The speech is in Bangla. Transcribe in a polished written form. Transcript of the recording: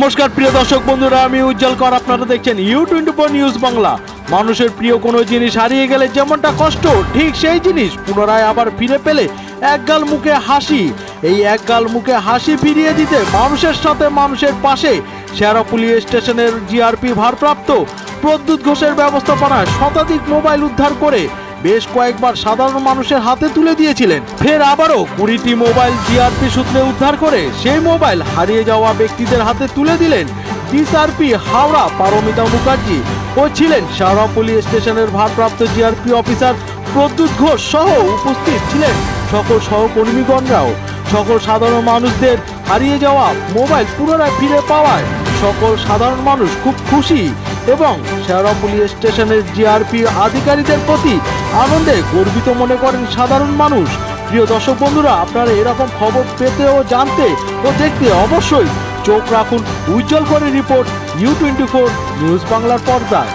নমস্কার প্রিয় দর্শক বন্ধুরা, আমি উজ্জ্বল কর। আপনারা দেখছেন U24 নিউজ বাংলা। মানুষের প্রিয় কোনো জিনিস হারিয়ে গেলে যেমনটা কষ্ট, ঠিক সেই জিনিস পুনরায় আবার ফিরে পেলে একগাল মুখে হাসি। এই একগাল মুখে হাসি ফিরিয়ে দিতে মানুষের সাথে মানুষের পাশে শেরাপুলি স্টেশনের জিআরপি ভারপ্রাপ্ত প্রদ্যুৎ ঘোষের ব্যবস্থাপনায় শতাধিক মোবাইল উদ্ধার করে বেশ কয়েকবার সাধারণ মানুষের হাতে তুলে দিয়েছিলেন। ফের আবারও 20টি মোবাইল জিআরপি সূত্রে উদ্ধার করে সেই মোবাইল হারিয়ে যাওয়া ব্যক্তিদের হাতে তুলে দিলেন ডিসআরপি হাওড়া পারমিতা মুখার্জি ও ছিলেন শেরাপুলি স্টেশনের ভারপ্রাপ্ত জিআরপি অফিসার প্রদ্যুৎ ঘোষ সহ উপস্থিত ছিলেন সকল সহকর্মীগণরাও। সকল সাধারণ মানুষদের হারিয়ে যাওয়া মোবাইল পুনরায় ফিরে পাওয়ায় সকল সাধারণ মানুষ খুব খুশি এবং শেরাপুলি স্টেশনের জিআরপি আধিকারিকদের প্রতি আনন্দে গর্বিত মনে করেন সাধারণ মানুষ। প্রিয় দর্শক বন্ধুরা, আপনারা এরকম খবর পেতে ও জানতে ও দেখতে অবশ্যই চোখ রাখুন উজ্জ্বল করে রিপোর্ট U24 নিউজ বাংলার পর্দায়।